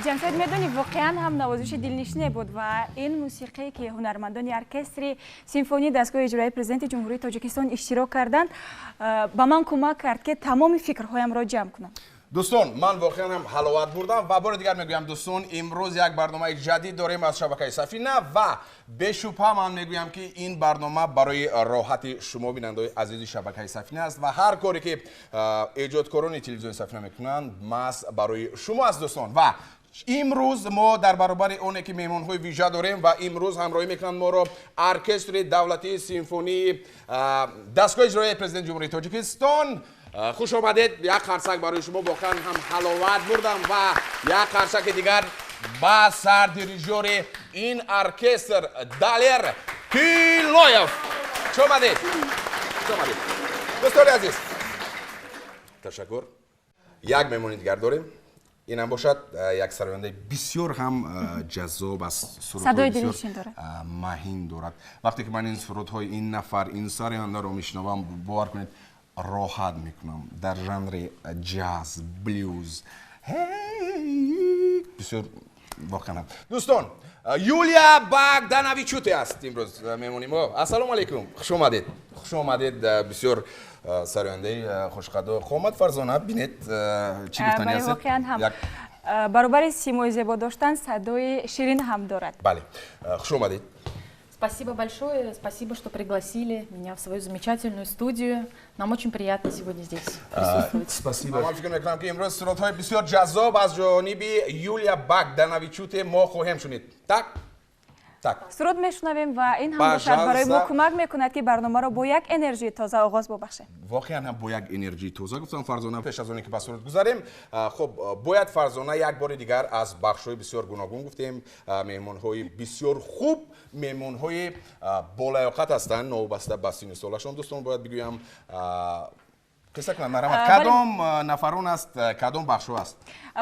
جنسات میدونی واقعا هم نوازش دلنشینی بود و این موسیقی که هنرمندان ارکستر سیمفونی دستگاه اجرایی پرزیدنت جمهوری تاجیکستان اشتراک کردند به من کمک کرد که تمام فکرهایم را جمع کنم. دوستان من واقعا هم حلاوت بردم و بار دیگر میگویم دوستان امروز یک برنامه جدید داریم از شبکه سفینه و به شبهه من میگویم که این برنامه برای راحت شما بیننده عزیز شبکه سفینه است و هر کاری که ایجادکاران تلویزیون سفینه میکنند ماست برای شما است دوستان. و امروز ما در برابر اونه که مهمان‌های ویژه داریم و امروز همراهی میکنند ما رو ارکستر دولتی سیمفونی دستگاه اجرایی پرزیدنت جمهوری تاجیکستان. خوش آمدید. یک خرسک برای شما واقعا هم حلاوت بردم و یک خرسک دیگر با سر دیریژور این ارکستر دالر کیلویف. خوش آمدید. خوش آمدید دوستان عزیز. تشکر. یک مهمان دیگر داریم. این هم باشد یک سرآینده بسیار هم جذاب است. صدای دلنشین دارد. مهین دارد. وقتی که من این سرودهای این نفر این سرآینده رو میشنوم باور کنید راحت میکنم در ژانر جاز بلوز بسیار واقعا. دوستان یولیا باگدانویچوتی است امروز مهمونی ما. السلام علیکم. خوش آمدید. خوش آمدید. بسیار سرآینده خوشقد و قامت فرزانه بینید چی گفتنی هستید؟ واقعا هم برابر سیمای زیبا داشتن صدای شیرین هم دارد. بله خوش آمدید. Спасибо большое, спасибо, что пригласили меня в свою замечательную студию. Нам очень приятно сегодня здесь присутствовать. Спасибо. من فکر می‌کنم که امروز سرودهای بسیار جذاب از جانب یولیا باگدانویچوتی ما خواهیم شنید. تک سرود میشنویم و این هم باشد برای ما کمک میکند که برنامه را با یک انرژی تازه آغاز ببخشیم. واقعا هم با یک انرژی تازه گفتم فرزانه. پیش از اون که به سرود گذاریم خب باید فرزانه یک بار دیگر از بخش‌های بسیار گوناگون گفتیم مهمان‌های بسیار خوب مهمان‌های بالیاقت هستند نوبسته به سن سالشون. دوستان باید بگویم قصه کنم مرحمت کدام نفرون است کدام بخشو است؟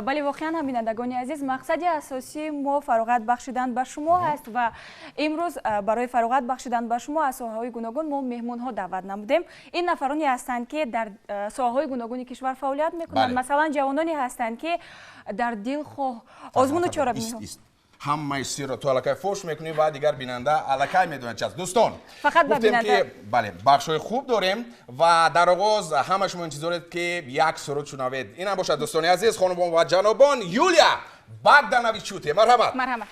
بله واقعا هم بینندگان عزیز مقصد اساسی ما فراغت بخشیدن به شما هست و امروز برای فراغت بخشیدن به شما از ساحه‌های گوناگون ما مهمون ها دعوت نمودیم. این نفرانی هستند که در ساحه‌های گوناگون کشور فعالیت میکنند. مثلا جوانانی هستند که در دلخواه آزمون و چاره‌بینی همه سیر رو تو علاقه فوش میکنیم و دیگر بیننده علاقه میدونن چیست. دوستان فقط گفتیم که بله بخشای خوب داریم و در آغاز همه شما انتظارید که یک سرود شنوید. این هم باشد دوستان عزیز خانومان و جنابان یولیا باگدانویچوتی. مرحبا. مرحبا.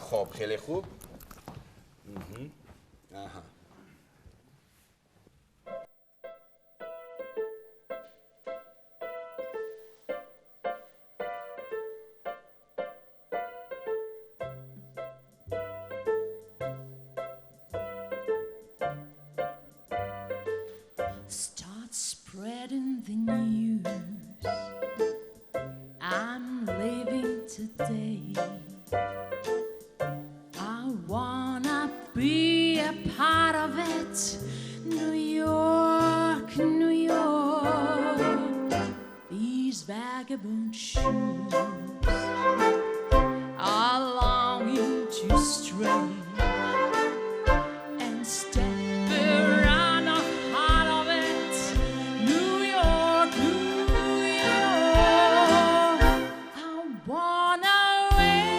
خب خیلی خوب. Start spreading the news. I'm leaving today. I wanna be a part of it. New York, New York. These vagabond shoes are longing to stray. Wanna wait.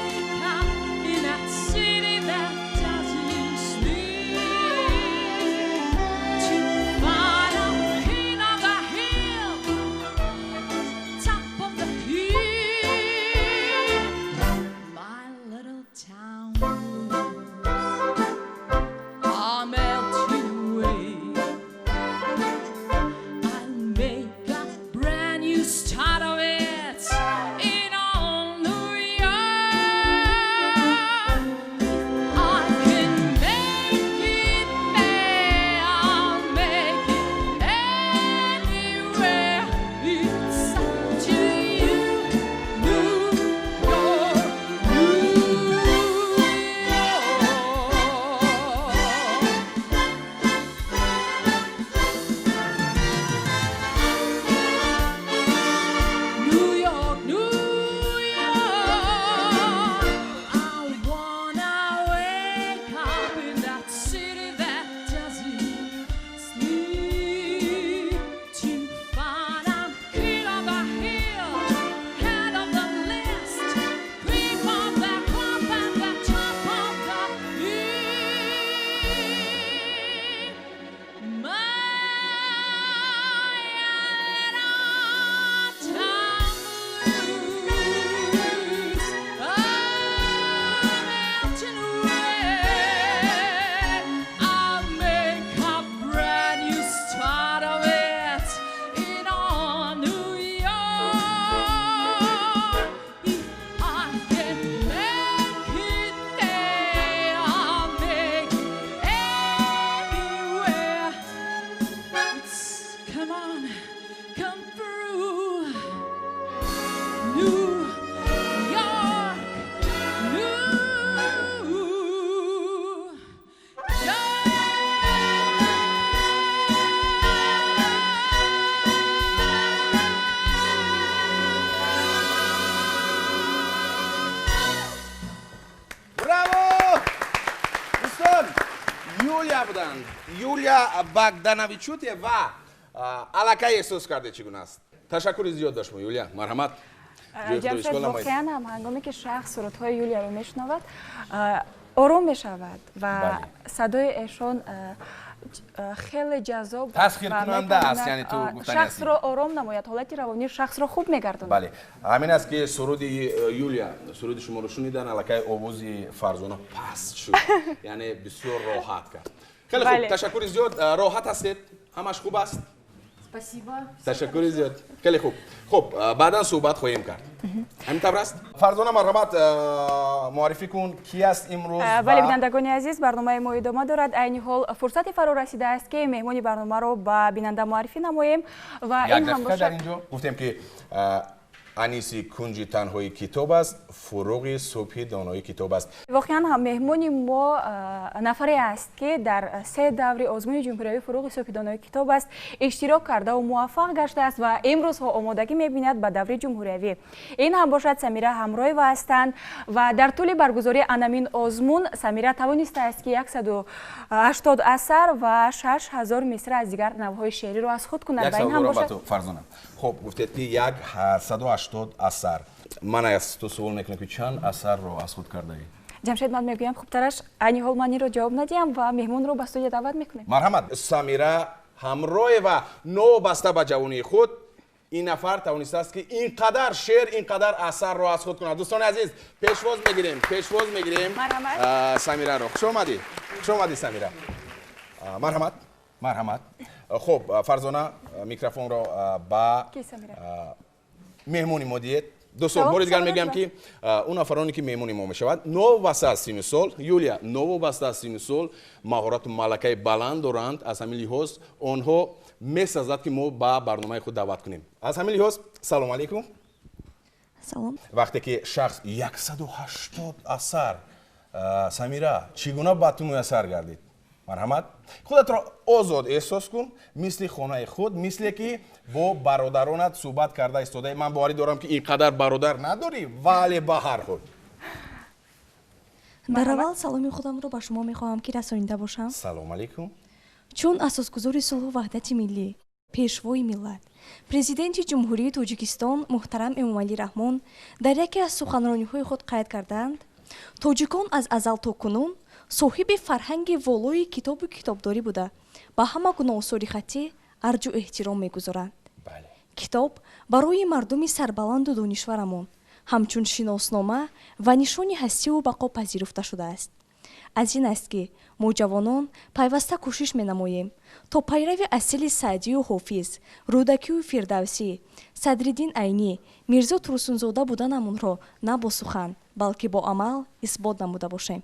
набуданд. Юлия Богдановичуте ва алакай эҳсос карде чӣ гуна аст? Ташаккури зиёд дошт Юлия. Марҳамат. ҷамшед воқеан ҳам ҳангоме ки шахс сурудҳои Юлияро мешунавад, ором мешавад ва садои эшон хеле ҷазоб тасхиркунанда аст, яъне ту гуфтани ҳастӣ. шахсро ором намояд, ҳолати равонии шахсро хуб мегардонад. Бале, ҳамин аст ки суруди Юлия, суруди шуморо шунидан, аллакай овози Фарзона паст шуд, яъне бисёр роҳат кард. Хеле хуб, ташаккури зиёд. Роҳат ҳастед? Ҳамаш хуб аст? Спасибо. Ташаккури зиёд. Хеле хуб. Хуб, баъдан суҳбат хоҳем кард. ҳамин тавр аст? Фарзона, марҳамат, муаррифӣ кун, ки аст имрӯз? бале, бинандагони азиз, барномаи мо идома дорад. Айни ҳол фурсати фаро расидааст ки меҳмони барномаро ба бинанда муаррифӣ намоем ва як дақиқа дар инҷо гуфтем ки аниси кунҷи танҳои китоб аст, фуруғи субҳи донои китоб аст. воқеан ҳам меҳмони мо нафаре аст ки дар се даври озмуни ҷумҳуриявии фуруғи субҳи донои китоб аст иштирок кардаву муваффақ гаштааст ва имрӯзҳо омодагӣ мебинад ба даври ҷумҳуриявӣ. Ин ҳам бошад Самира Ҳамроева ҳастанд ва дар тӯли баргузории анамин озмун Самира тавонистааст ки 180 асар ва 6000 мисра аз дигар навъҳои шеъриро аз худ кунад. Як савол ба ту, Фарзона. Хуб, гуфтед ки 180 асар. Ман аз ту суол мекунам ки чанд асарро аз худ кардаӣ? ҷамшед, ман мегӯям хубтараш айни ҳол ман инро ҷавоб надиҳам ва меҳмонро ба студия даъват мекунем. Марҳамат. Самира Ҳамроева новобаста ба ҷавонии худ ин нафар тавонистааст ки инқадар шеър, инқадар асарро аз худ кунад. дӯстони азиз, пешвоз мегирем Самираро. Хуш омадӣ Самира. Марҳамат. Хуб, Фарзона, микрофонро ба меҳмони мо диҳед. Дӯстон, бори дигар мегӯям ки он нафароне ки меҳмони мо мешавад, новобаста аз синну сол, Юлия, новобаста аз синну сол, маҳорату малакаи баланд доранд. Аз ҳамин лиҳоз онҳо месазад ки мо ба барномаи худ даъват кунем. Аз ҳамин лиҳоз, салом алейкум. Салом. Вақте ки шахс 180 асар, Самира, чӣ гуна ба ту муяссар гардид? Марҳамат. Худатро озод эҳсос кун, мисли хонаи худ, мисле ки бо бародаронат суҳбат карда истодаи. Ман боварӣ дорам ки ин қадар бародар надорӣ, вале ба ҳар ҳол. дар аввал саломи худамро ба шумо мехоҳам ки расонида бошам. Салом алейкум. чун асосгузори сулҳу ваҳдати миллӣ, пешвои миллат, президенти ҷумҳурии Тоҷикистон муҳтарам Эмомалӣ Раҳмон дар яке аз суханрониҳои худ қайд карданд: тоҷикон аз азал то кунун соҳиби фарҳанги волои китобу китобдорӣ буда ба ҳама гуна осори хаттӣ арҷу эҳтиром мегузоранд. китоб барои мардуми сарбаланду донишварамон ҳамчун шиноснома ва нишони ҳастиву бақо пазируфта шудааст. аз ин аст ки мо ҷавонон пайваста кӯшиш менамоем то пайрави асили Саъдию Ҳофиз, Рӯдакию Фирдавсӣ, Садриддин Айнӣ, Мирзо Турсунзода буданамонро на бо сухан, балки бо амал исбот намуда бошем.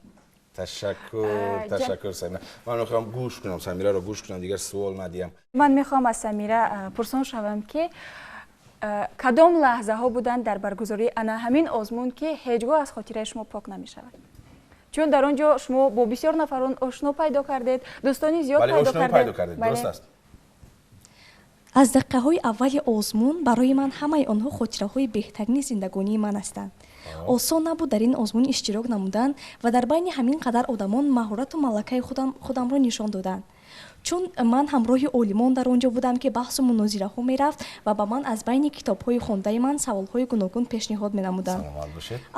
Ташаккур Самира. Ман мехоҳам гӯш кунам, Самираро гӯш кунам, дигар суол надиҳам. ман мехоҳам аз Самира пурсон шавам ки кадом лаҳзаҳо буданд дар баргузории ана ҳамин озмун ки ҳеҷ гоҳ аз хотираи шумо пок намешавад? чун дар он ҷо шумо бо бисёр нафарон ошно пайдо кардед, дӯстони зиёд пайдо кардед. Дуруст аст. аз дақиқаҳои аввали озмун барои ман ҳамаи онҳо хотираҳои беҳтарини зиндагонии ман ҳастанд. осон набуд дар ин озмун иштирок намудан ва дар байни ҳамин қадар одамон маҳорату малакаи худамро нишон доданд. чун ман ҳамроҳи олимон дар он ҷо будам ки баҳсу мунозираҳо мерафт ва ба ман аз байни китобҳои хондаи ман саволҳои гуногун пешниҳод менамуданд.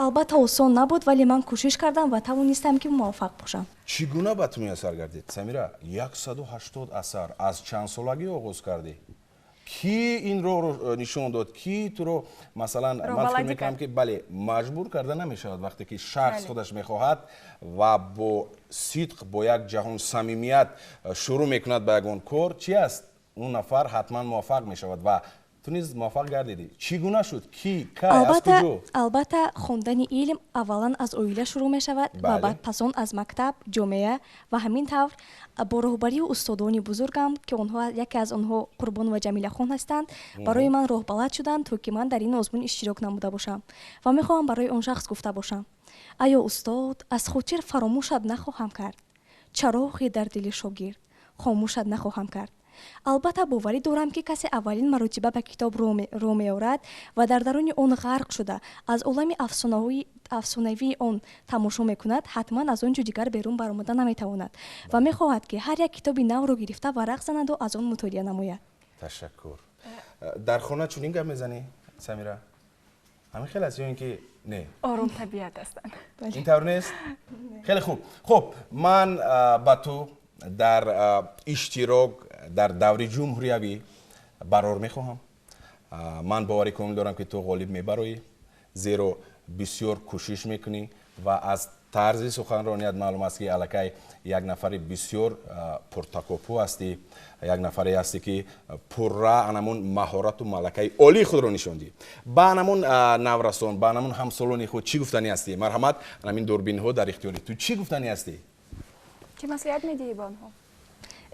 албатта осон набуд, вале ман кӯшиш кардам ва тавонистам ки муваффақ бошам. Чӣ гуна ба ту муяссар гардид? Самира, 180 асар аз чанд солагӣ оғоз кардӣ? ки инро нишон дод? Ки туро масалан ман фикр мекунам ки бале маҷбур карда намешавад вақте ки шахс худаш мехоҳад ва бо сидқ, бо як ҷаҳон самимият шурӯъ мекунад ба ягон кор, чӣ аст? Он нафар ҳатман муваффақ мешавад ва ту низ муваффақ гардидӣ. Чӣ гуна шуд? Ки, кай, аз куҷо? албатта хондани илм аввалан аз оила шурӯъ мешавад ва баъд пасон аз мактаб, ҷомеа ва ҳамин тавр бо роҳбарии устодони бузургам ки онҳо яке аз онҳо Қурбон ва Ҷамилахон ҳастанд, барои ман роҳбалад шуданд то ки ман дар ин озмун иштирок намуда бошам ва мехоҳам барои он шахс гуфта бошам: аё устод, аз хотир фаромӯшат нахоҳам кард, чароғи дар дили шогирд хомӯшат нахоҳам кард. албатта боварӣ дорам ки касе аввалин маротиба ба китоб роҳ меорад ва дар даруни он ғарқ шуда аз олами афсонавии он тамошо мекунад, ҳатман аз он ҷо дигар берун баромада наметавонад ва мехоҳад ки ҳар як китоби навро гирифта варақ занаду аз он мутолиа намояд. ташаккур. дар хона чунин гап мезанӣ самира? ҳамин хел аст ё ин ки не орум табиат ҳастанд. ин тавр нест? хеле хуб. хуб, ман ба ту дар иштирок дар даври ҷумҳуриявӣ барор мехоҳам. ман боварӣ комил дорам ки ту ғолиб мебароӣ, зеро бисёр кӯшиш мекунӣ ва аз тарзи суханроният маълум аст ки аллакай як нафари бисёр пуртакопӯ ҳастӣ, як нафаре ҳастӣ ки пурра анамун маҳорату малакаи олии худро нишондӣ. ба анамун наврасон, ба анамун ҳамсолони худ чӣ гуфтанӣ ҳастӣ? марҳамат, анамин дурбинҳо дар ихтиёри ту, чӣ гуфтанӣ ҳастӣ? чӣ маслиҳат медиҳӣ ба онҳо?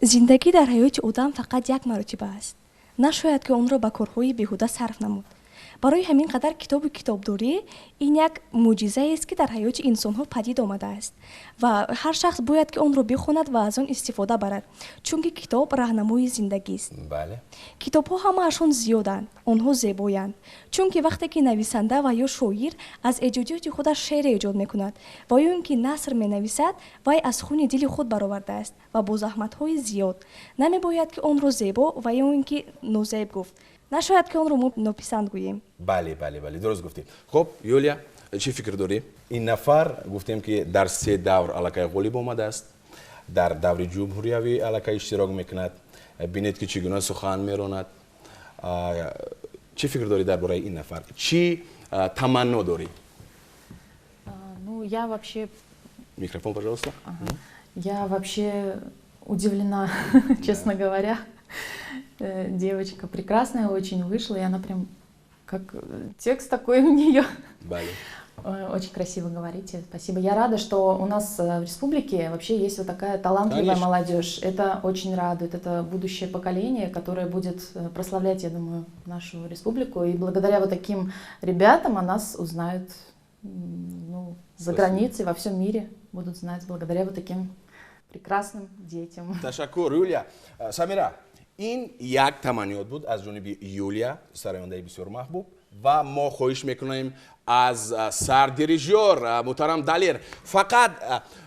зиндагӣ дар ҳаёти одам фақат як маротиба аст. нашояд ки онро ба корҳои беҳуда сарф намуд. барои ҳамин қадар китобу китобдорӣ ин як мӯъҷизаест ки дар ҳаёти инсонҳо падид омадааст ва ҳар шахс бояд ки онро бихонад ва аз он истифода барад, чунки китоб раҳнамои зиндагист. бале. китобҳо ҳамаашон зиёданд, онҳо зебоянд, чунки вақте ки нависанда ва ё шоир аз эҷодиёти худаш шеъре эҷод мекунад ва ё ин ки наср менависад, вай аз хуни дили худ баровардааст ва бо заҳматҳои зиёд. намебояд ки онро зебо ва ё ин ки нозеб гуфт. нашояд ки онро мо нописанд гӯем. бале, бале, бале, дуруст гуфтӣ. хуб, юлия, чӣ фикр дорӣ? ин нафар гуфтем ки дар се давр аллакай ғолиб омадааст, дар даври ҷумҳуриявӣ аллакай иштирок мекунад, бинед ки чӣ гуна сухан меронад. чӣ фикр дорӣ дар бораи ин нафар? чӣ таманно дорӣ? Ну, я вообще... Микрофон, пожалуйста. Я вообще удивлена, честно говоря. Девочка прекрасная очень вышла, и она прям как текст такой у нее. Бале. Очень красиво говорите, спасибо. Я рада, что у нас в республике вообще есть вот такая талантливая Конечно. молодежь. Это очень радует, это будущее поколение, которое будет прославлять, я думаю, нашу республику. И благодаря вот таким ребятам о нас узнают за границей, во всем мире будут знать, благодаря вот таким прекрасным детям. Ташаккур, Юлия. Самира, ин як таманиёт буд аз ҷониби Юлия, сараёндаи бисёр маҳбуб, ва мо хоҳиш мекунем аз сардирижёр муҳтарам Далер фақат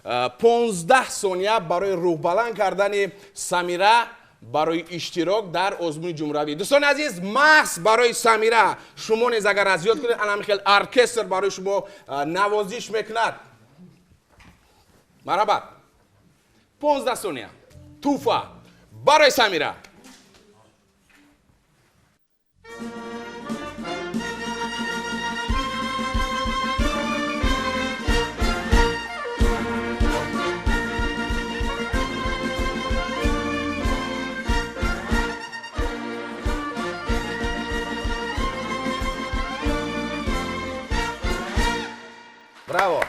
15 сония барои рӯҳбаланд кардани Самира барои иштирок дар озмуни ҷумҳуриявӣ. дӯстони азиз, маҳз барои Самира шумо низ агар аз ёд кунед, ана хел оркестр барои шумо навозиш мекунад. марҳабат. 15 сония. Туфа барои Самира. Браво!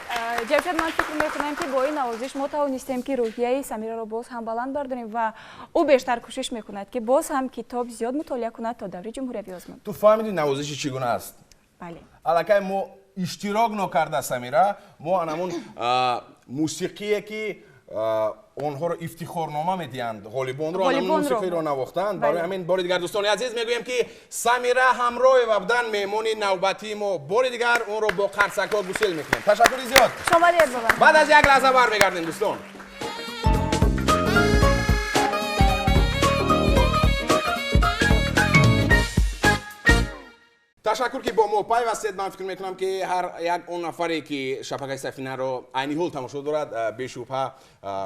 ҷавшад, ман фикр мекунам ки бо ин навозиш мо тавонистем ки рӯҳияи Самираро боз ҳам баланд бардорем ва ӯ бештар кӯшиш мекунад ки боз ҳам китоб зиёд мутолиа кунад то даври ҷумҳуриявӣ озмуд. Ту фаҳмидӣ навозиши чӣ гуна аст? Бале. Аллакай мо иштирок нокарда Самира, мо анамун мусиқие ки онҳоро ифтихорнома медиҳанд, ғолибонро анамун мусиқиро навохтанд. барои ҳамин бори дигар дӯстони азиз мегӯем ки Самира ҳамроҳи ва будан меҳмони навбатии мо. бори дигар онро бо қарсакҳо гусел мекунем. ташаккури зиёд. шома дер баба. баъд аз як лаҳза бармегардем дӯстон. ташаккур ки бо мо пайвастед. ман фикр мекунам ки ҳар як он нафаре ки шабакаи Сафинаро айни ҳол тамошо дорад бешубҳа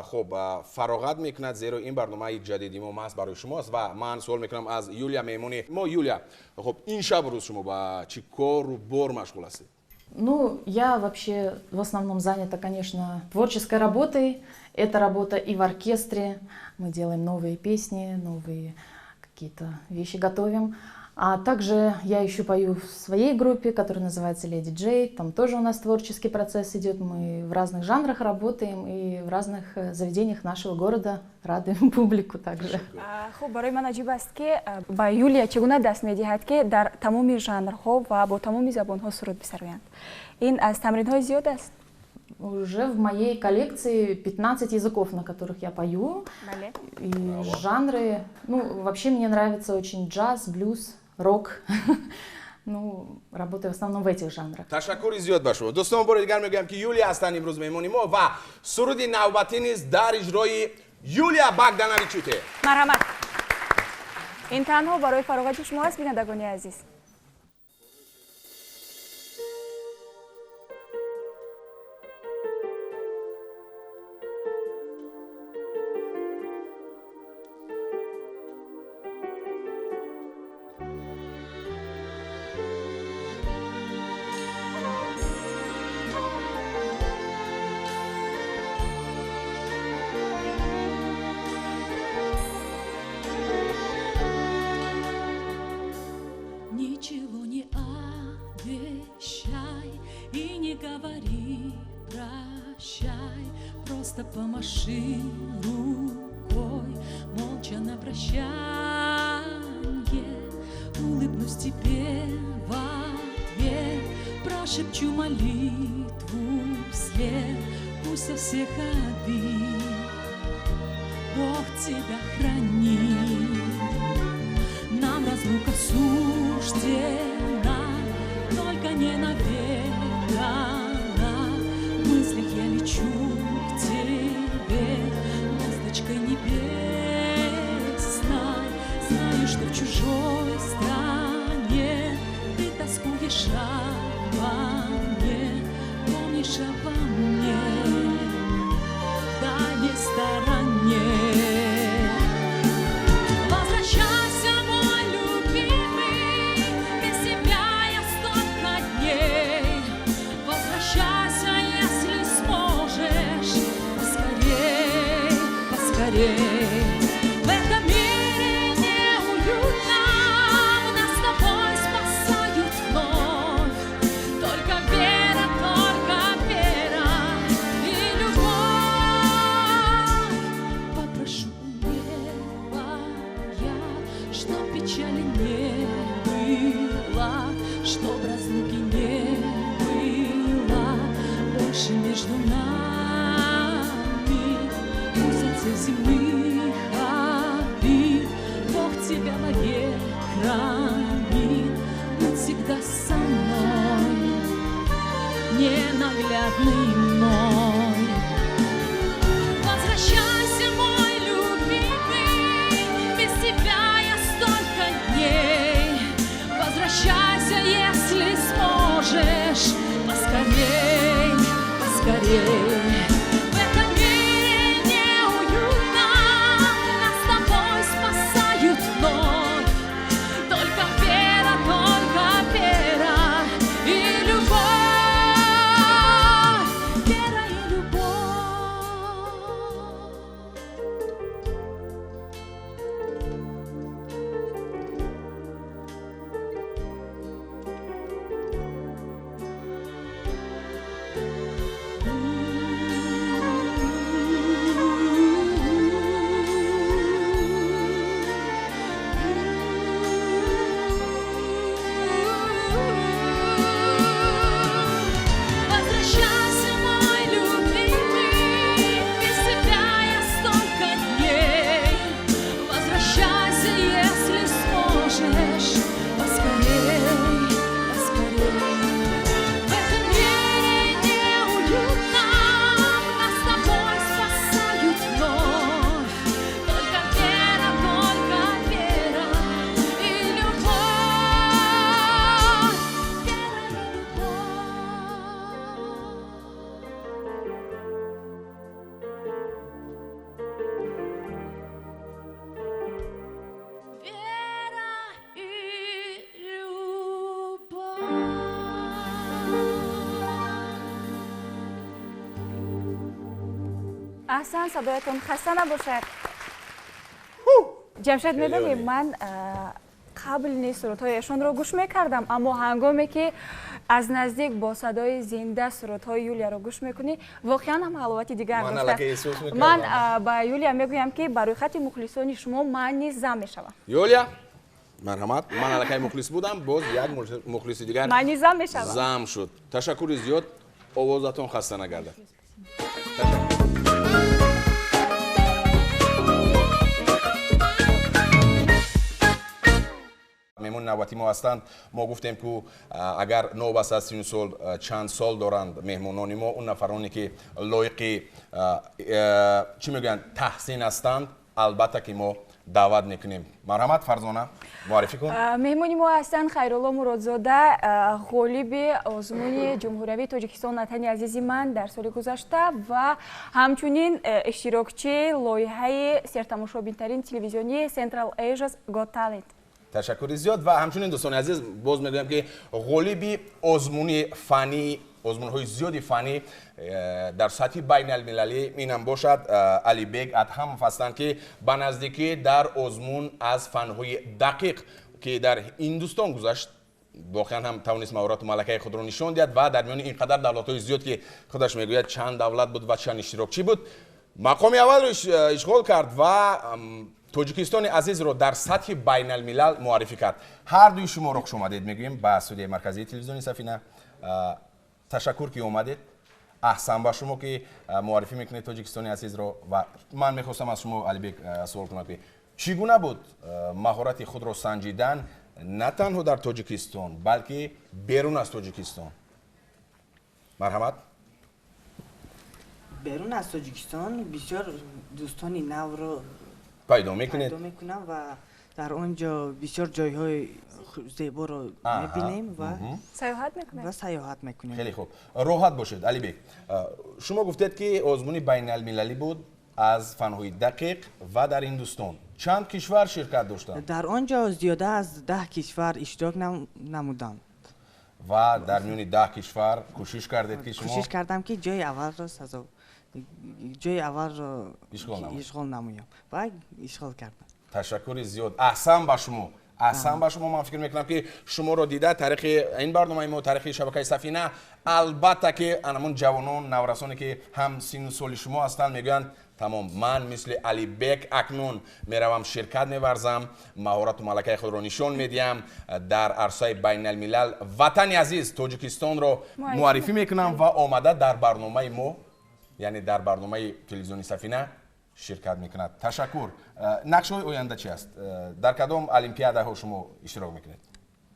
хуб фароғат мекунад, зеро ин барномаи ҷадиди мо маҳз барои шумост ва ман суол мекунам аз Юлия, меҳмони мо. Юлия, хуб ин шабу рӯз шумо ба чӣ кору бор машғул ҳастед? Ну, я вообще в основном занята, конечно, творческой работой. Это работа и в оркестре. Мы делаем новые песни, новые какие-то вещи готовим. А также я еще пою в своей группе, которая называется Lady J. Там тоже у нас творческий процесс идет. Мы в разных жанрах работаем и в разных заведениях нашего города радуем публику также. хуб, барои ман аҷиб аст ки ба Юлия чӣ гуна даст медиҳад ки дар тамоми жанрҳо ва бо тамоми забонҳо суруд бисароянд. ин аз тамринҳои зиёд аст? уже в моей коллекции 15 языков, на которых я пою. Бале. И жанры, ну, вообще мне нравится очень джаз, блюз, рок. Ну, работаю в основном в этих жанрах. ташаккури зиёд ба шумо. дӯстон бори дигар мегӯям ки юлия ҳастанд имрӯз меҳмони мо ва суруди навбатӣ низ дар иҷрои юлия богдановичуте. марҳамат. ин танҳо барои фароғати шумо аст, бинандагони азиз. Ничего не обещай и не говори прощай, просто помаши рукой, молча на прощанье, улыбнусь тебе в ответ, прошепчу молитву вслед, пусть со всех обид Бог тебя хранит. Нам разлука суждена, только не навек она. В мыслях я лечу к тебе, ласточкой небесной. Знаю, что в чужой стране ты тоскуешь обо мне, помнишь обо мне в дальней стороне. В этом мире неуютно, нас с тобой спасают вновь. Только вера и любовь. Попрошу у неба я, чтоб печали не было, чтоб разлуки не было больше между нами. Земных обид Бог тебя вовек хранит, будь всегда со мной, ненаглядный мой. Возвращайся, мой любимый, без тебя я столько дней. Возвращайся, если сможешь, поскорей, поскорей. аҳсан, садоятон хаста набошад. ҷамшед, медонӣ, ман қабл низ сурудҳояшонро гӯш мекардам, аммо ҳангоме ки аз наздик бо садои зинда сурудҳои Юлияро гӯш мекунӣ, воқеан ҳам ҳаловати дигар дошт. Ман ба Юлия мегӯям ки ба рӯйхати мухлисони шумо ман низ зам мешавам. Юлия, марҳамат, ман аллакай мухлис будам, боз як мухлиси дигар ман низ зам мешавам. Зам шуд. Ташаккури зиёд. овозатон хаста нагардад. мемон навбати мо ҳастанд. Мо гуфтем ки агар новбаста аз сину сол чанд сол доранд меҳмонони мо, он нафароне ки лоиқи чӣ мегӯянд таҳсин ҳастанд, албатта ки мо даъват мекунем. Марҳамат, Фарзона, муаррифӣ кун. меҳмони мо ҳастанд Хайрулло Муродзода, ғолиби озмуни ҷумҳуриявии Тоҷикистон, ватани азизи ман дар соли гузашта ва ҳамчунин иштирокчии лоиҳаи сертамошобинтарин телевизионии Central Asia's Got Talent. ташаккури зиёд ва ҳамчунин дӯстони азиз, боз мегӯям ки ғолиби озмуни фанӣ, озмунҳои зиёди фанӣ дар сатҳи байналмилалӣ инам бошад Алибек Адҳамов ҳастанд, ки ба наздикӣ дар озмун аз фанҳои дақиқ ки дар Ҳиндустон гузашт, воқеан ҳам тавонист маҳорату малакаи худро нишон диҳад ва дар миёни ин қадар давлатҳои зиёд ки худаш мегӯяд чанд давлат буд ва чанд иштирокчӣ буд, мақоми аввалро ишғол кард ва Тоҷикистони азизро дар сатҳи байналмилал муаррифӣ кард. Ҳар дуи шуморо хуш омадед мегӯем ба студияи марказии телевизиони Сафина. Ташаккур ки омадед. Аҳсан ба шумо ки муаррифӣ мекунед Тоҷикистони азизро ва ман мехостам аз шумо Алибек суол кунам ки чӣ гуна буд маҳорати худро санҷидан на танҳо дар Тоҷикистон, балки берун аз Тоҷикистон? Марҳамат. берун аз Тоҷикистон бисёр дӯстони навро пайдо мекунед мекунам ва дар он ҷо бисёр ҷойҳои зеборо мебинем ва саёҳат мекунем. хеле хуб, роҳат бошед. Алибек, шумо гуфтед ки озмуни байналмилалӣ буд аз фанҳои дақиқ ва дар Ҳиндустон. Чанд кишвар ширкат доштанд? дар он ҷо зиёда аз 10 кишвар иштирок намуданд. ва дар миёни 10 кишвар кӯшиш кардед ки шумо кӯшиш кардам ки ҷои аввалро ишғол намоям ва ишғол кардам. ташаккури зиёд. аҳсан ба шумо. аҳсан ба шумо. Ман фикр мекунам ки шуморо дида таърихи ин барномаи мо, таърихи шабакаи Сафина, албатта ки анамон ҷавонон, наврасоне ки ҳам сину соли шумо ҳастанд мегӯянд тамом, ман мисли Алибек акнун меравам ширкат меварзам, маҳорату малакаи худро нишон медиҳам, дар арсаи байналмилал ватани азиз Тоҷикистонро муаррифӣ мекунам ва омада дар барномаи мо, яъне дар барномаи телевизиони Сафина ширкат мекунад. Ташаккур. нақшҳои оянда чӣ аст? дар кадом олимпиадаҳо шумо иштирок мекунед?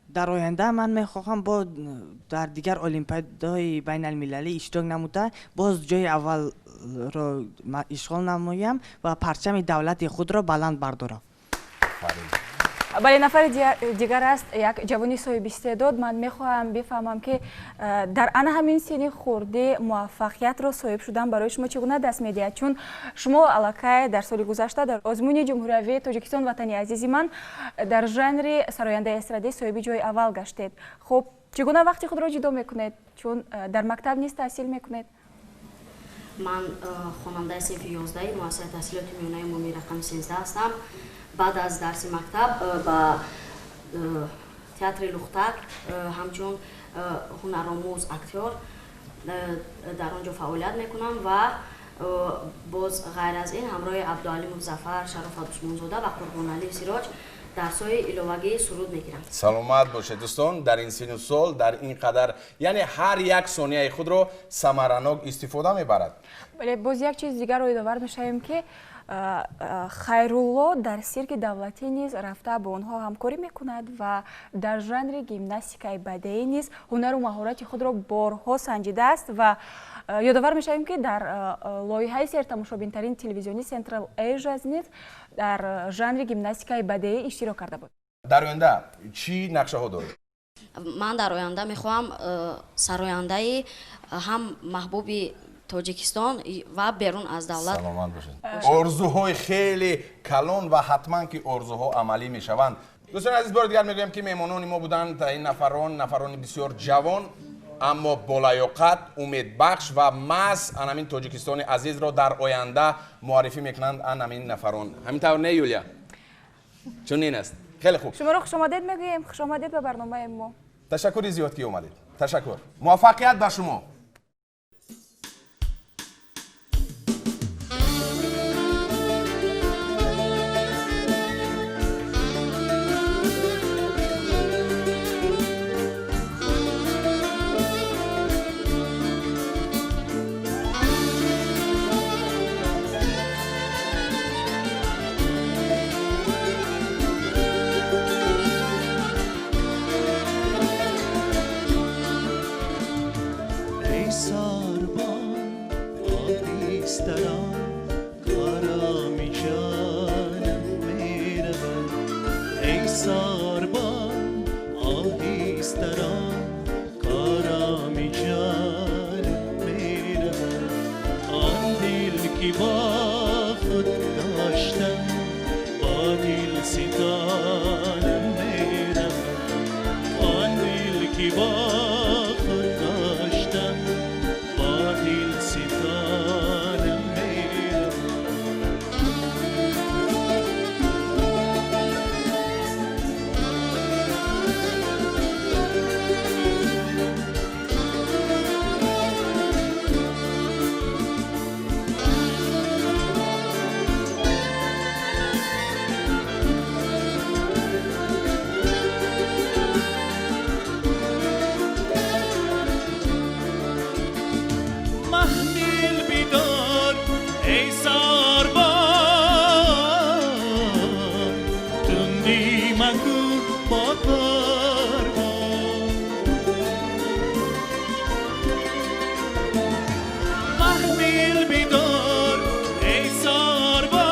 дар оянда ман мехоҳам бо дар дигар олимпиадаҳои байналмилалӣ иштирок намуда боз ҷои аввалро ишғол намоям ва парчами давлати худро баланд бардорам. бале нафари дигар аст, як ҷавони соҳибистеъдод. Ман мехоҳам бифаҳмам ки дар ана ҳамин синни хурдӣ муваффақиятро соҳиб шудан барои шумо чӣ гуна даст медиҳад? Чун шумо аллакай дар соли гузашта дар озмуни ҷумҳуриявии Тоҷикистон, ватани азизи ман, дар жанри сарояндаи эстрадӣ соҳиби ҷои аввал гаштед. Хуб, чӣ гуна вақти худро ҷудо мекунед? Чун дар мактаб низ таҳсил мекунед? ман хонандаи синфи 11 муассисаи таҳсилоти миёнаи умумии рақами 13 ҳастам. баъд аз дарси мактаб ба театри Лухтак ҳамчун ҳунаромӯз актёр дар он ҷо фаъолият мекунам ва боз ғайр аз ин ҳамроҳи Абдуалӣ Музаффар, Шарофат Усмонзода ва Қурбоналӣ Сироҷ дарсҳои иловагии суруд мекунам. саломат бошед дӯстон. дар ин сину сол, дар ин қадар, яъне ҳар як сонияи худро самаранок истифода мебарад. бале боз як чиз дигарро идовар мешавем ки Хайрулло дар сирки давлатӣ низ рафта бо онҳо ҳамкорӣ мекунад ва дар жанри гимнастикаи бадеӣ низ ҳунару маҳорати худро борҳо санҷидааст ва ёдовар мешавем ки дар лоиҳаи сертамошобинтарин телевизиони Central Asia низ дар жанри гимнастикаи бадеӣ иштирок карда буд. дар оянда чӣ нақшаҳо доред? ман дар оянда мехоҳам сарояндаи ҳам маҳбуби Тоҷикистон ва берун аз давлат. саломат бошед. орзуҳои хеле калон ва ҳатман ки орзуҳо амалӣ мешаванд. дӯстони азиз, бори дигар мегӯям ки меҳмонони мо буданд ин нафарони бисёр ҷавон, аммо болаёқат, умедбахш ва маҳз анамин Тоҷикистони азизро дар оянда муаррифӣ мекунанд анамин нафарон. ҳамин тавр не, Юлия? чунин аст. хеле хуб. шуморо хушомадед мегӯем. хушомадед ба барномаи мо. ташаккури зиёд ки омадед. ташаккур. муваффақият ба шумо. آهیستران کارامی جانم میرود ای ساربان آهیستران کارامی جانم میرود آن دل که با خود داشتم با دل ستانم میرود آن دل که با خود داشتم با دل ستانم میرود محمل بیدار ای ساربان تندی مگو با کاروان محمل بیدار ای ساربان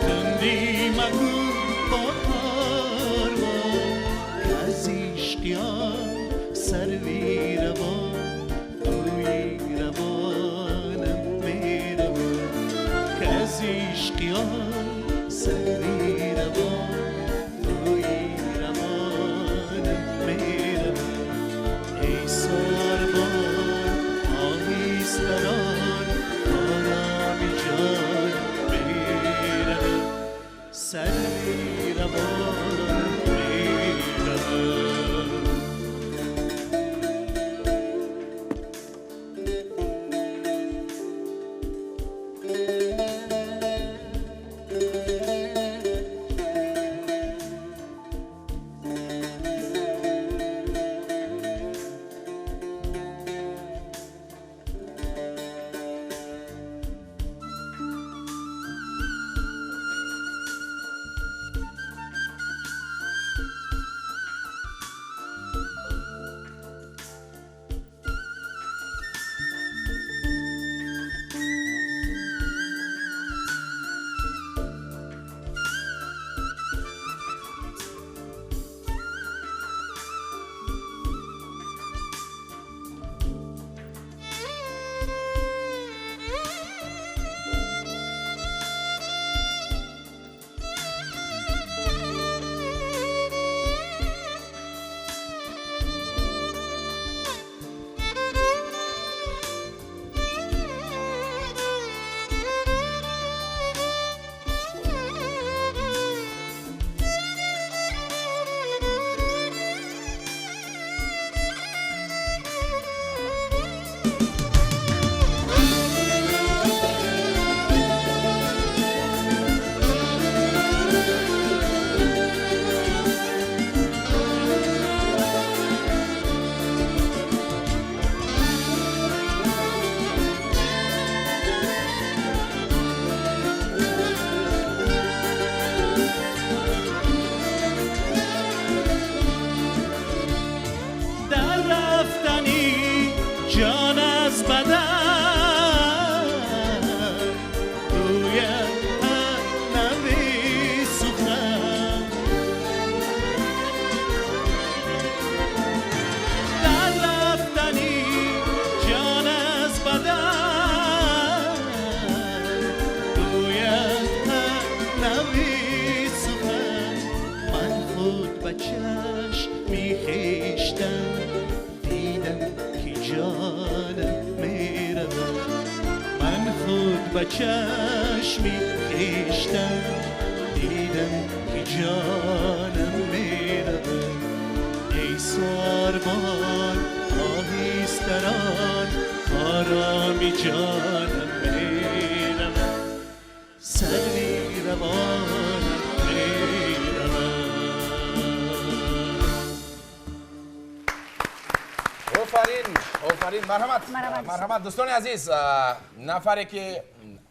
تندی مگو با کاروان از عشقیان سروی روان توی روانم میروم که از عشقیان سروی روان توی روانم میروم ای ساربان آهیستران آرامی جان میروم سروی روانم میروم جان از بدن روی نوی سخن در رفتنی جان از بدن روی نوی سخن من خود به چشم میخیشتم جانم میرود من خود به چشمی خیشتم دیدم که جانم میرود ای ساربان آهیستران آرامی جانم میرود سروی روانم میرود آفرین مرحمت دوستان عزیز نفری که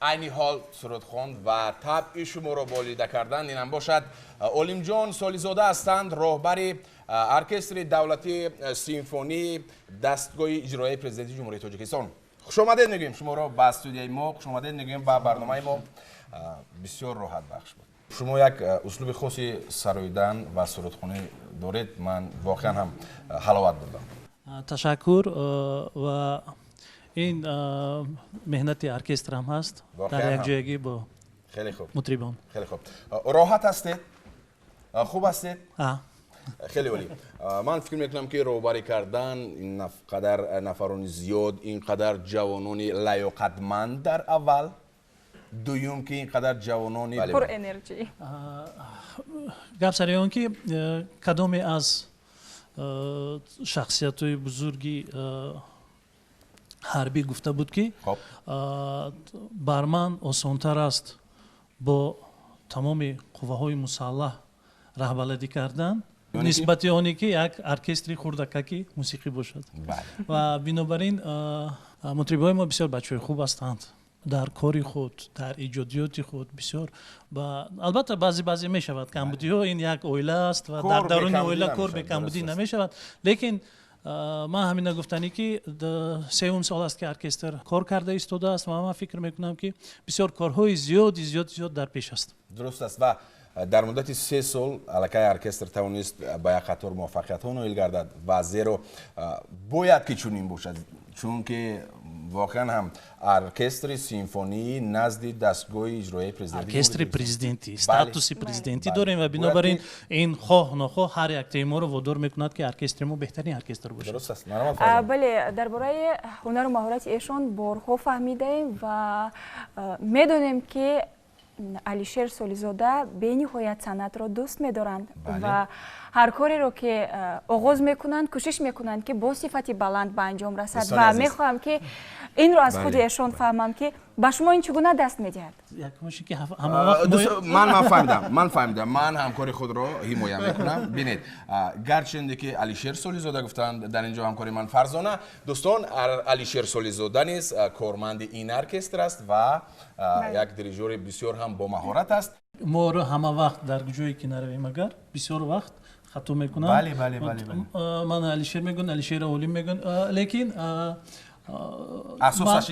عینی حال سرود خواند و طبع شما رو بالیده کردند اینم باشد علیم جان سالیزاده هستند راهبر ارکستر دولتی سیمفونی دستگاه اجرایی پرزیدنت جمهوری تاجیکستان خوش آمدید میگیم شما رو به استودیوی ما، خوش آمدید میگیم به برنامه ما. بسیار راحت بخش بود. شما یک اسلوب خاصی سراییدن و سرودخوانی دارید، من واقعا هم حلاوت بردم. تشکر و این مهنت ارکستر هم هست در یک جایگی با خیلی خوب. مطربان. خیلی خوب. راحت هستید؟ خوب هستید؟ خیلی عالی. من فکر میکنم که روباری کردن اینقدر نفران زیاد، اینقدر جوانان لیاقتمند در اول، دوم که اینقدر جوانان پر انرژی. گپ سر اون که کدام از شخصیت‌های بزرگی حربی گفته بود که بر من آسان‌تر است با تمام قوه‌های مسلح رهبری کردن نسبت آنی که یک ارکستری خردکی موسیقی باشد. و بنابراین مطرب‌های ما بسیار بچه‌های خوب هستند در کاری خود، در ایجادیات خود بسیار. و البته بعضی می شود کمبودی ها این یک اویله است و در درون اویله کار به کمبودی نمی شود. لیکن من همین نگفتنی که 3 سال است که ارکستر کار کرده ایستاده است و من فکر میکنم که بسیار کارهای زیاد در پیش است. درست است و در مدت 3 سال علاقه ارکستر توانست به یک قطار موفقیت ها نائل گردد و زیرا باید که چنین باشد، چون که واقعا هم ارکستر سیمفونی نزد دستگاه اجرایی پرزیدنتی ارکستر پرزیدنتی استاتوس پرزیدنتی داریم و بنابراین این خواه نخواه هر یک تیم رو وادار میکند که ارکستر ما بهترین ارکستر باشه. درست است. بله، درباره هنر و مهارت ایشان بارها فهمیدیم و میدونیم که علیشیر سولیزاده به نهایت صنعت را دوست می‌دارند و هر کاری رو که آغاز میکنند کوشش میکنند که با صفتی بلند به انجام رسد و میخواهم که این رو از خود ایشان فهمم که به شما این چگونه دست میدهد. من فهمیدم من همکاری خود رو حمایت میکنم. ببینید گرچند که علیشیر سولیزاده گفتند در اینجا همکاری من فرزانه، دوستان علیشیر سولیزاده نیز کارمند این ارکستر است و یک دیریژور بسیار هم با مهارت است. ما رو همه وقت در جایی که نرویم اگر بسیار وقت خطا میکنم. بله. من علیشیر میگن، علیشیر اولی میگن، لیکن اساسش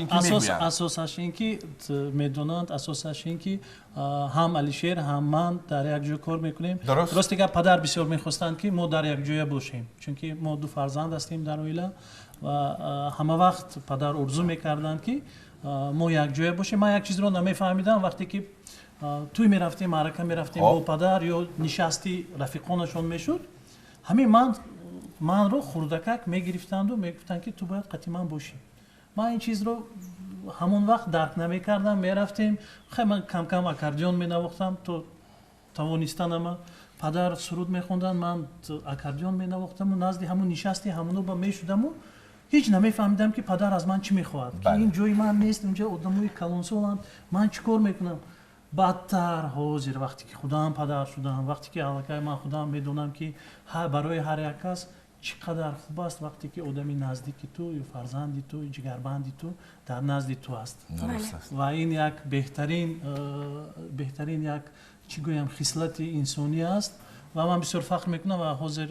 این که میدونند، اساسش این که هم علیشیر هم من در یک جای کار میکنیم. درسته که پدر بسیار میخواستند که ما در یک جای باشیم، چون که ما 2 فرزند هستیم در اویله و همه وقت پدر آرزو میکردند که ما یک جای باشیم. من یک چیز رو نمیفهمیدم وقتی که توی میرفتیم معرکه میرفتیم با پدر یا نشستی رفیقانشون میشد، همین من رو خردکک میگرفتند و میگفتند که تو باید قطعا باشی. من این چیز رو همون وقت درک نمیکردم. میرفتیم خیلی من کم اکاردیون مینواختم تو توانستنم، پدر سرود میخوندن من اکاردیون مینواختم و نزد همون نشستی همونو با میشدم و هیچ نمیفهمیدم که پدر از من چی میخواد. که این جای من نیست، اونجا آدمای کلانسولند، من چیکار میکنم؟ بدتر حاضر وقتی که خودم پدر شدم، وقتی که علاقه من خودم میدونم که برای هر یک کس چقدر خوب است وقتی که آدمی نزدیکی تو یا فرزندی تو یا جگربندی تو در نزد تو است. و این یک بهترین یک چی گویم خصلت انسانی است و من بسیار فخر میکنم و حاضر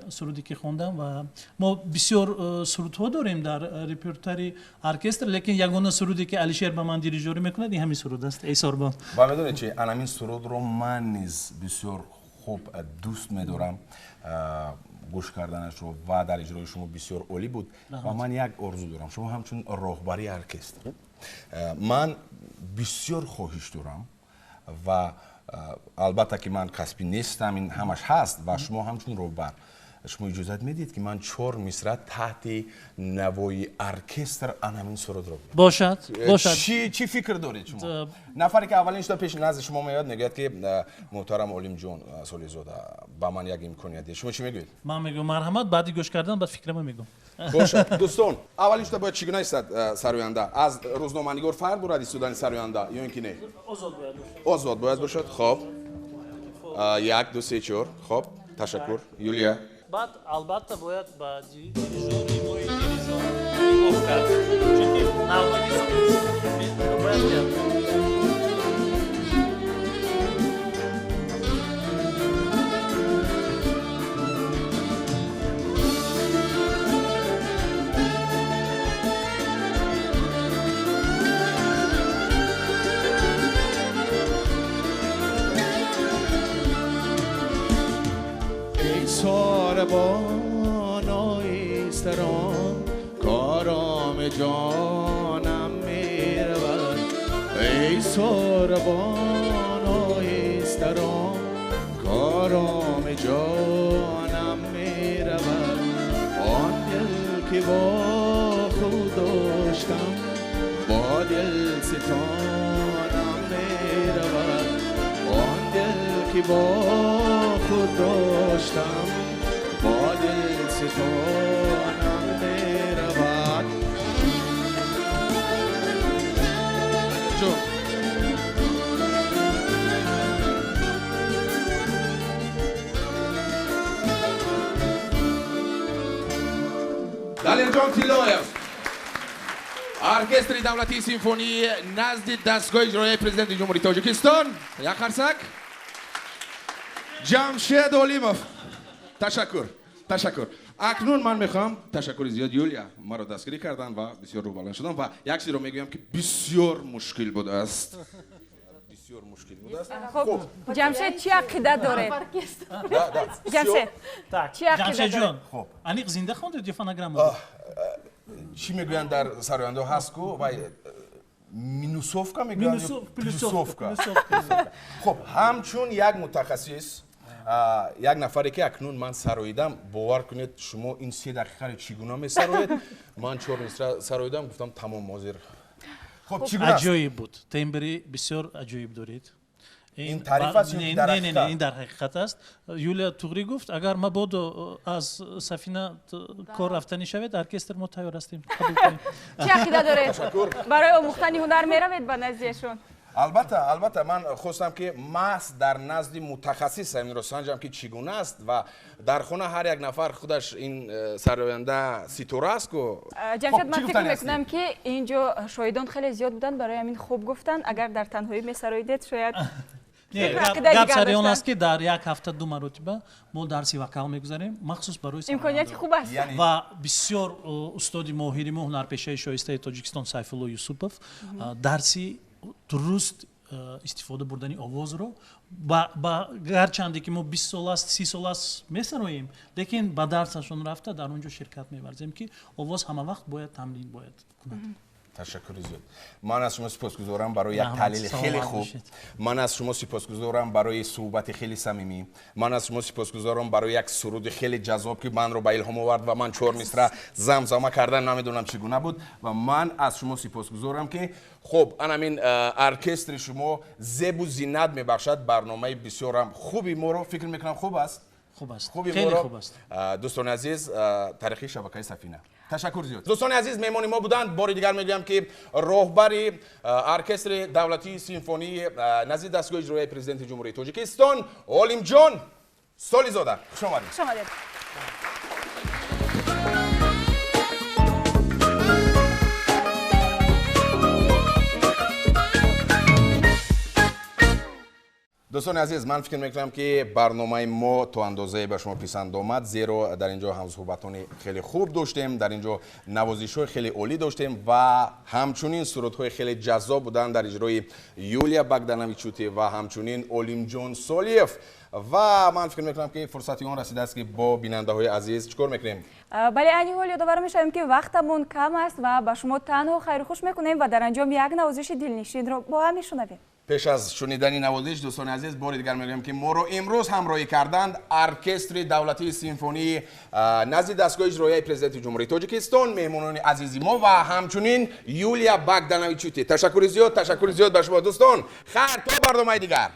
سرودی که خوندم و ما بسیار سرودها داریم در رپرتوری ارکستر، لیکن یگانه سرودی که علیشیر به من دیریژوری میکنه این همین سرود است، ای ساربان. و میدونید چی، همین سرود رو من نیز بسیار خوب دوست میدارم، گوش کردنش رو و در اجرای شما بسیار عالی بود و من یک آرزو دارم. شما همچون راهبری ارکستر من بسیار خواهش دارم و البته که من کسبی نیستم، این همش هست و شما همچون راهبر شما اجازت میدید که من 4 مصرع تحت نوای ارکستر همین سرود رو باشد. چی فکر دارید شما؟ نفری که اولین تا پیش نزد شما میاد میگه که محترم علیم جون سولیزاده با من یک امکانیت شما چی میگید؟ من میگم مرحمت، بعدی گوش کردن بعد فکرم میگم. باشه دوستان، اولین تا باید چگونه است سروینده؟ از روزنامه‌نگار فرق دارد ایستادن سروینده یا اینکه نه؟ آزاد باید باشد. خب 1 2 3 4 خب تشکر. یولیا بعد البته باید با دیریژوری موی دیریژور نگاه کرد، چون که نوایی باید کرد. کارام جانم میرود ای ساربان آهستران کارام جانم میرود آن دل که با خود داشتم با دل ستانم میرود آن دل که با خود داشتم با دل ستانم میرود جون دلیل جان تیلویف ارکستر دولتی سیمفونی نزد دستگاه اجرایی پرزیدنت جمهوری تاجیکستان یک خرسک جمشید اولیموف تشکر اکنون من میخوام تشکر زیاد یولیا مرا دستگیری کردن و بسیار روبلند شدم و یک چیز رو میگویم که بسیار مشکل بوده است خب جمشید چی عقیده داره؟ جمشید چی عقیده داره؟ خب انیق زنده خوند یا فنگرام چی میگوین در سراینده هست کو و مینوسوفکا میگوین پلوسوفکا خب همچون یک متخصص یک نفری که اکنون من سراییدم باور کنید شما این 3 دقیقه رو چگونه میسرایید من 4 مصر سراییدم گفتم تمام حاضر خب چگونه است عجایب بود تمبری بسیار عجایب دارید این تعریف است یا در حقیقت؟ نه این در حقیقت است یولیا توغری گفت اگر ما بودو از سفینه کار رفتنی شود ارکستر ما تیار هستیم قبول کنیم چی عقیده داره؟ برای آموختن هنر میروید به نزدیکشون؟ البته من خواستم که محض در نزد متخصص این رو سنجم که چگونه است و در خونه هر یک نفر خودش این سراینده سیتوره است که جمشید من فکر میکنم که اینجا شاهدان خیلی زیاد بودن برای همین خوب گفتن اگر در تنهایی میسراییدید شاید گپ سر آن است که در یک هفته 2 مرتبه ما درسی وکال میگذاریم مخصوص برای امکانیت خوب است و بسیار استاد ماهر ما هنرپیشه شایسته تاجیکستان سیفالله یوسوپوف درسی درست استفاده بردنی آواز رو با گرچنده که ما 20 سال است 30 سال است میسراییم لیکن با درسشون رفته در اونجا شرکت می‌ورزیم که آواز همه وقت باید تمرین باید کنند تشکر زیاد من از شما سپاسگزارم برای یک تحلیل خیلی خوب من از شما سپاسگزارم برای صحبت خیلی صمیمی من از شما سپاسگزارم برای یک سرود خیلی جذاب که من رو به الهام آورد و من 4 مصرع زمزمه کردن نمیدونم چگونه بود و من از شما سپاسگزارم که خب همین ارکستر شما زیب و زینت میبخشد برنامه بسیار خوبی ما رو فکر میکنم خوب است خیلی خوب است دوستان عزیز تاریخی شبکه سفینه تشکر زیاد دوستان عزیز مهمانی ما بودند بار دیگر میگم که راهبر ارکستر دولتی سیمفونی نزد دستگاه اجرایی پرزیدنت جمهوری تاجیکستان اولیم جان سالی زاده خوش آمدید دوستان عزیز من فکر میکنم که برنامه ما تو اندازه به شما پسند آمد زیرا در اینجا هم صحبتان خیلی خوب داشتیم در اینجا نوازش‌های خیلی عالی داشتیم و همچنین سرودهای خیلی جذاب بودن در اجرای یولیا باگدانویچوتی و همچنین اولیم جان سالیف و من فکر میکنم که فرصتی اون رسیده است که با بیننده های عزیز چیکار میکنیم بله این حال یادآور میشم که وقتمون کم است و با شما تنها خیر خوش میکنیم و در انجام یک نوازش دلنشین رو با هم میشنویم پیش از شنیدن نوازش دوستان عزیز بار دیگر میگم که ما رو امروز همراهی کردند ارکستر دولتی سیمفونی نزد دستگاه اجرایی پرزیدنت جمهوری تاجیکستان مهمانان عزیزی ما و همچنین یولیا باگدانویچوتی تشکر زیاد به شما دوستان خیر تا برنامه دیگر